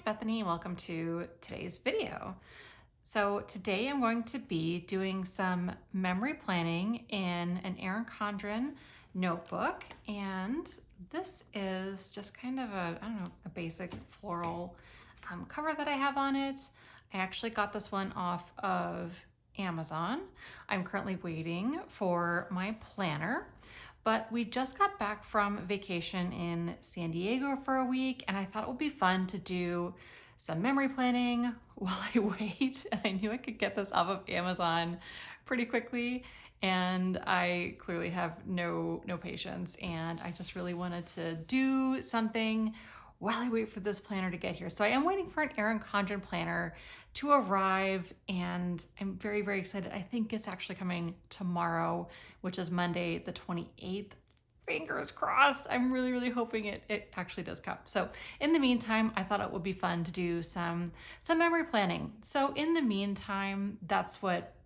Bethany and welcome to today's video. So today I'm going to be doing some memory planning in an Erin Condren notebook, and this is just kind of a basic floral cover that I have on it. I actually got this one off of Amazon. I'm currently waiting for my planner. But we just got back from vacation in San Diego for a week, and I thought it would be fun to do some memory planning while I wait. And I knew I could get this off of Amazon pretty quickly, and I clearly have no patience, and I just really wanted to do something while I wait for this planner to get here. So I am waiting for an Erin Condren planner to arrive, and I'm very, very excited. I think it's actually coming tomorrow, which is Monday the 28th. Fingers crossed. I'm really, really hoping it actually does come. So in the meantime, I thought it would be fun to do some memory planning. So in the meantime, that's what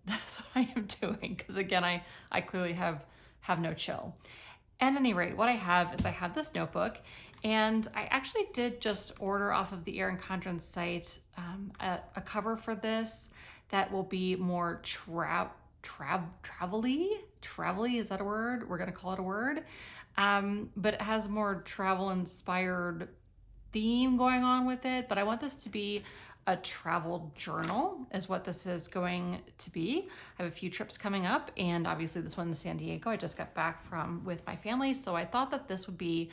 I am doing, because again, I clearly have no chill. At any rate, what I have is I have this notebook, and I actually did just order off of the Erin Condren site a cover for this that will be more travel-y. Is that a word? We're gonna call it a word. But it has more travel-inspired theme going on with it. But I want this to be a travel journal is what this is going to be. I have a few trips coming up, and obviously this one in San Diego I just got back from with my family, so I thought that this would be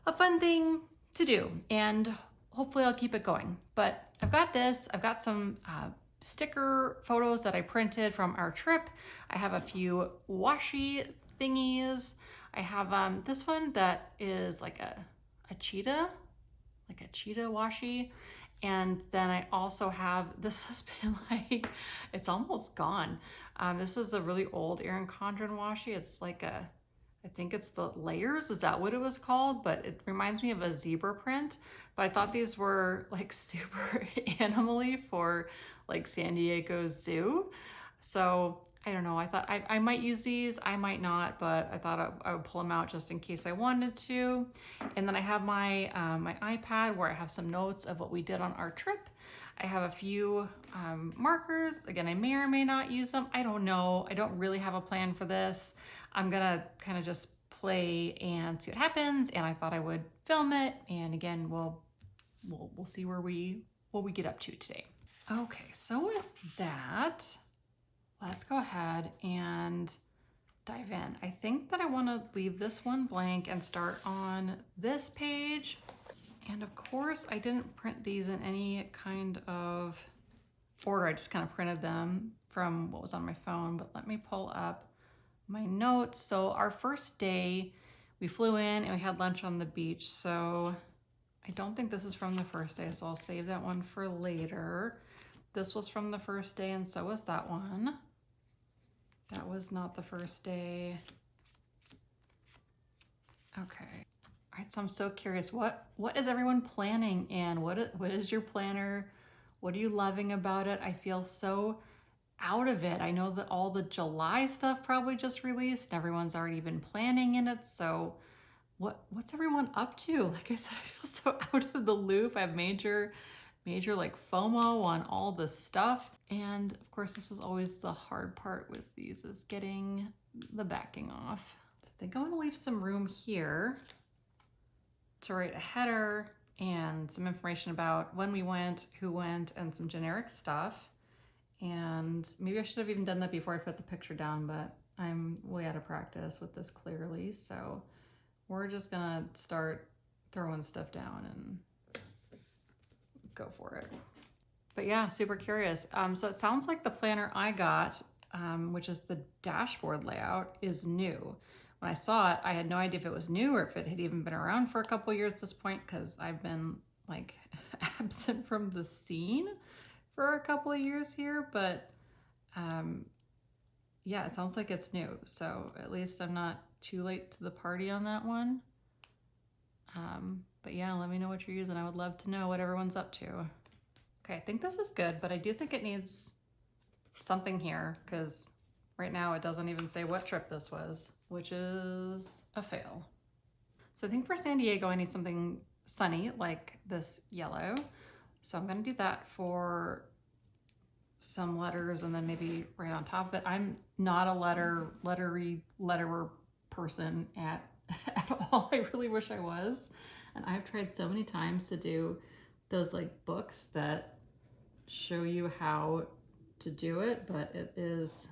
a fun thing to do, and hopefully I'll keep it going. But I've got this, I've got some sticker photos that I printed from our trip. I have a few washi thingies. I have this one that is like a cheetah washi. And then I also have, this has been like, it's almost gone. This is a really old Erin Condren washi. It's like I think it's the Layers, is that what it was called? But it reminds me of a zebra print. But I thought these were like super animal-y for like San Diego Zoo. So I don't know, I thought I might use these, I might not, but I thought I would pull them out just in case I wanted to. And then I have my my iPad where I have some notes of what we did on our trip. I have a few markers. Again, I may or may not use them. I don't know. I don't really have a plan for this. I'm gonna kind of just play and see what happens. And I thought I would film it. And again, we'll see what we get up to today. Okay, so with that, let's go ahead and dive in. I think that I want to leave this one blank and start on this page. And of course, I didn't print these in any kind of order. I just kind of printed them from what was on my phone, but let me pull up my notes. So our first day, we flew in and we had lunch on the beach. So I don't think this is from the first day, so I'll save that one for later. This was from the first day, and so was that one. That was not the first day. Okay. All right, so I'm so curious. What is everyone planning, and what is your planner? What are you loving about it? I feel so out of it. I know that all the July stuff probably just released and everyone's already been planning in it. So what's everyone up to? Like I said, I feel so out of the loop. I have major like FOMO on all the stuff. And of course, this was always the hard part with these, is getting the backing off. I think I'm gonna leave some room here to write a header and some information about when we went, who went, and some generic stuff. And maybe I should have even done that before I put the picture down, but I'm way out of practice with this clearly. So we're just gonna start throwing stuff down and go for it. But yeah, super curious. So it sounds like the planner I got, which is the dashboard layout, is new. When I saw it, I had no idea if it was new or if it had even been around for a couple years at this point, because I've been like absent from the scene for a couple of years here. But yeah, it sounds like it's new. So at least I'm not too late to the party on that one. But yeah, let me know what you're using. I would love to know what everyone's up to. Okay, I think this is good, but I do think it needs something here, because right now it doesn't even say what trip this was, which is a fail. So I think for San Diego, I need something sunny like this yellow. So I'm gonna do that for some letters and then maybe right on top of it. I'm not a letterer person at all. I really wish I was. And I've tried so many times to do those like books that show you how to do it, but it is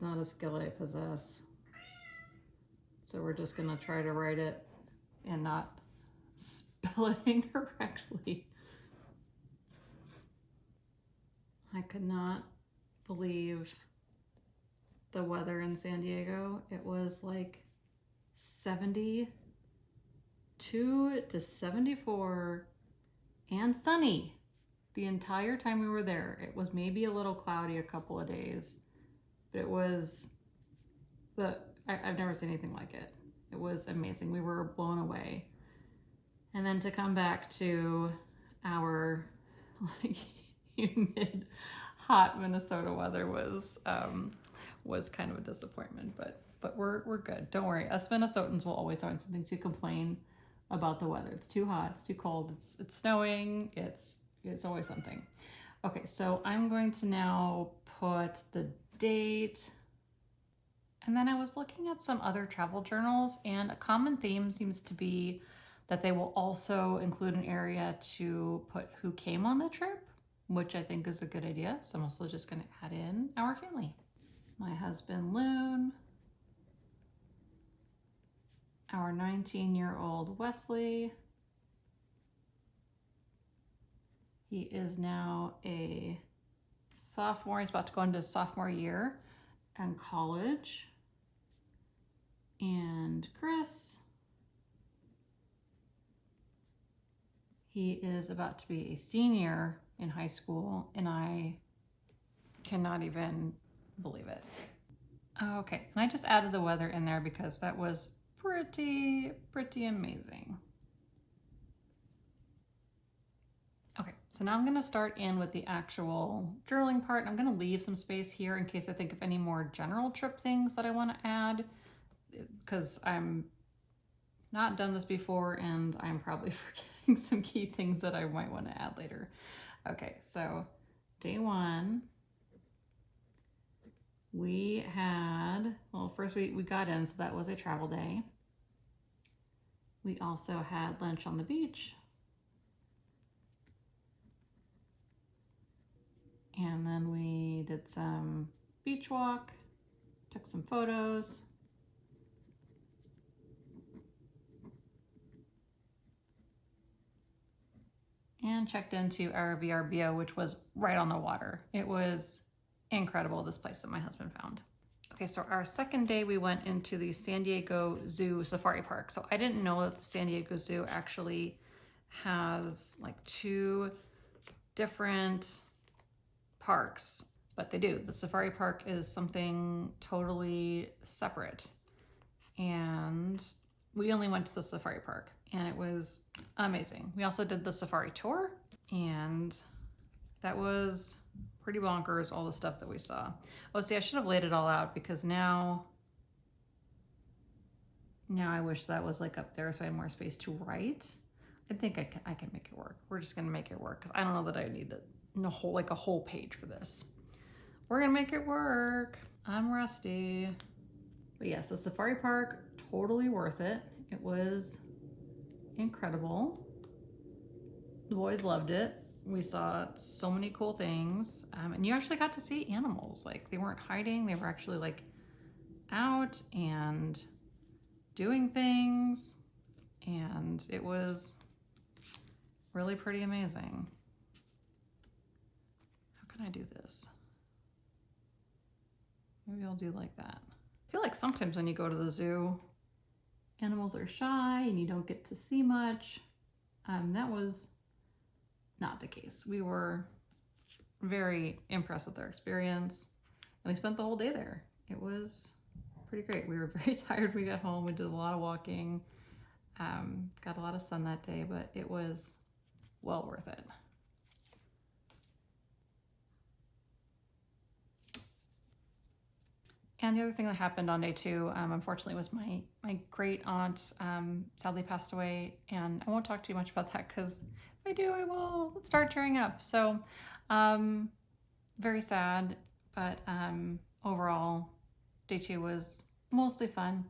not a skill I possess. So we're just gonna try to write it and not spell it incorrectly. I could not believe the weather in San Diego. It was like 72 to 74 and sunny the entire time we were there. It was maybe a little cloudy a couple of days, but it was I've never seen anything like it. It was amazing. We were blown away. And then to come back to our like humid, hot Minnesota weather was kind of a disappointment, but we're good. Don't worry. Us Minnesotans will always find something to complain about the weather. It's too hot, it's too cold, it's snowing, it's always something. Okay, so I'm going to now put the date. And then I was looking at some other travel journals, and a common theme seems to be that they will also include an area to put who came on the trip, which I think is a good idea. So I'm also just going to add in our family. My husband, Loon, our 19-year-old Wesley. He is now a sophomore. He's about to go into his sophomore year in college. And Chris, he is about to be a senior in high school, and I cannot even believe it. Okay, and I just added the weather in there because that was pretty amazing. Okay, so now I'm gonna start in with the actual journaling part. I'm gonna leave some space here in case I think of any more general trip things that I wanna add, because I'm not done this before and I'm probably forgetting some key things that I might wanna add later. Okay, so day one, we had, well, first we got in, so that was a travel day. We also had lunch on the beach. And then we did some beach walk, took some photos. And checked into our VRBO, which was right on the water. It was incredible, this place that my husband found. Okay, so our second day we went into the San Diego Zoo Safari Park. So I didn't know that the San Diego Zoo actually has like 2 different parks, but they do. The Safari Park is something totally separate. And we only went to the Safari Park and it was amazing. We also did the safari tour, and that was pretty bonkers, all the stuff that we saw. Oh, see, I should have laid it all out because now I wish that was like up there so I had more space to write. I think I can make it work. We're just gonna make it work because I don't know that I need a whole page for this. We're gonna make it work. I'm rusty. But yes, the Safari Park, totally worth it. It was incredible. The boys loved it. We saw so many cool things, and you actually got to see animals. Like, they weren't hiding, they were actually like out and doing things, and it was really pretty amazing. How can I do this? Maybe I'll do like that. I feel like sometimes when you go to the zoo, animals are shy and you don't get to see much. That was not the case. We were very impressed with our experience, and we spent the whole day there. It was pretty great. We were very tired when we got home. We did a lot of walking, got a lot of sun that day, but it was well worth it. And the other thing that happened on day 2, unfortunately, was my great aunt sadly passed away, and I won't talk too much about that because if I do, I will start tearing up. So, very sad, but overall, day 2 was mostly fun.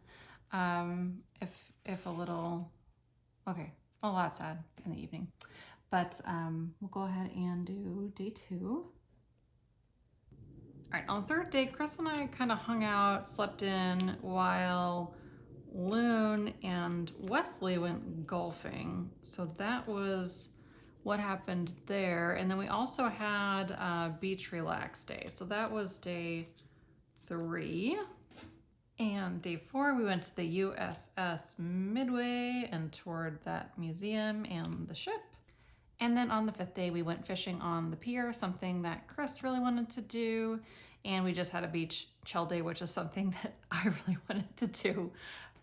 If a little, okay, a lot sad in the evening, but we'll go ahead and do day 2. All right, on the 3rd day, Chris and I kind of hung out, slept in while Loon and Wesley went golfing. So that was what happened there. And then we also had a beach relax day. So that was day 3. And day 4, we went to the USS Midway and toured that museum and the ship. And then on the 5th day, we went fishing on the pier, something that Chris really wanted to do. And we just had a beach chill day, which is something that I really wanted to do.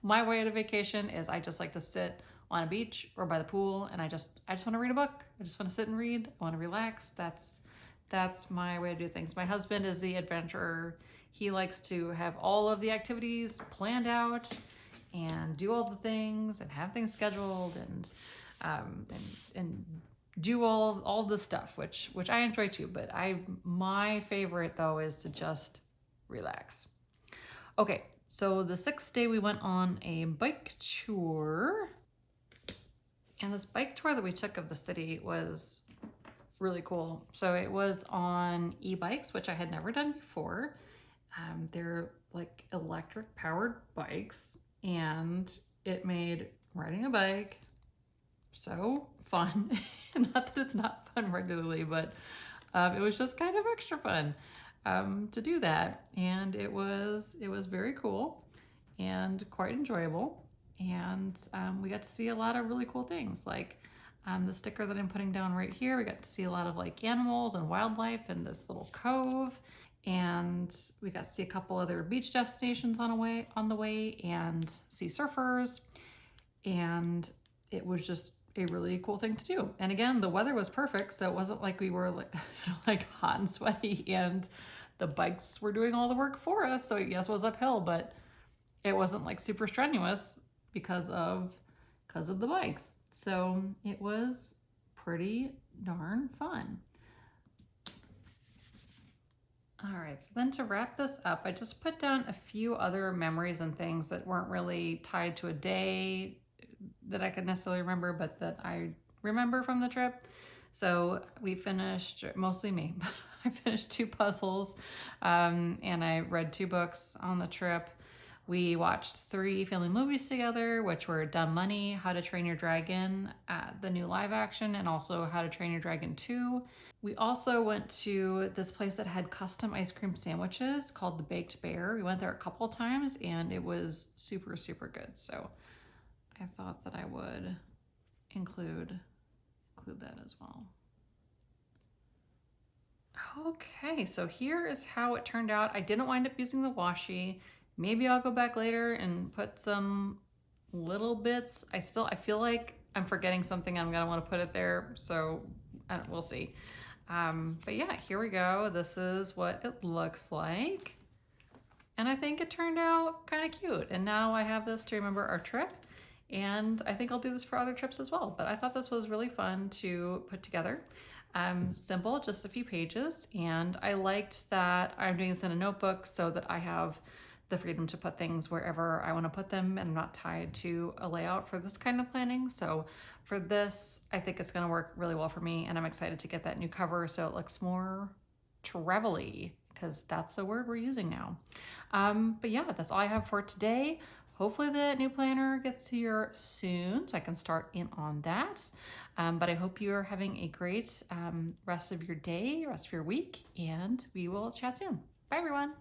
My way to vacation is I just like to sit on a beach or by the pool, and I just want to read a book. I just want to sit and read. I want to relax. That's my way to do things. My husband is the adventurer. He likes to have all of the activities planned out and do all the things and have things scheduled and do all the stuff, which I enjoy too. But my favorite though is to just relax. Okay, so the 6th day we went on a bike tour, and this bike tour that we took of the city was really cool. So it was on e-bikes, which I had never done before. They're like electric powered bikes, and it made riding a bike so fun. Not that it's not fun regularly, but it was just kind of extra fun to do that, and it was very cool and quite enjoyable. And we got to see a lot of really cool things, like the sticker that I'm putting down right here. We got to see a lot of like animals and wildlife in this little cove, and we got to see a couple other beach destinations on the way and see surfers, and it was just a really cool thing to do. And again, the weather was perfect, so it wasn't like we were like hot and sweaty and the bikes were doing all the work for us. So yes, it was uphill, but it wasn't like super strenuous because of the bikes. So it was pretty darn fun. All right, so then to wrap this up, I just put down a few other memories and things that weren't really tied to a day that I could necessarily remember, but that I remember from the trip. So we finished, mostly me, I finished 2 puzzles, and I read 2 books on the trip. We watched 3 family movies together, which were Dumb Money, How to Train Your Dragon, the new live action, and also How to Train Your Dragon 2. We also went to this place that had custom ice cream sandwiches called the Baked Bear. We went there a couple of times, and it was super, super good. So I thought that I would include that as well. Okay, so here is how it turned out. I didn't wind up using the washi. Maybe I'll go back later and put some little bits. I feel like I'm forgetting something. I'm gonna want to put it there, so we'll see. But yeah, here we go. This is what it looks like. And I think it turned out kind of cute. And now I have this to remember our trip. And I think I'll do this for other trips as well. But I thought this was really fun to put together. Simple, just a few pages. And I liked that I'm doing this in a notebook so that I have the freedom to put things wherever I want to put them, and I'm not tied to a layout for this kind of planning. So for this, I think it's going to work really well for me, and I'm excited to get that new cover so it looks more travel-y, because that's the word we're using now. But yeah, that's all I have for today. Hopefully the new planner gets here soon so I can start in on that. But I hope you're having a great rest of your day, rest of your week, and we will chat soon. Bye everyone.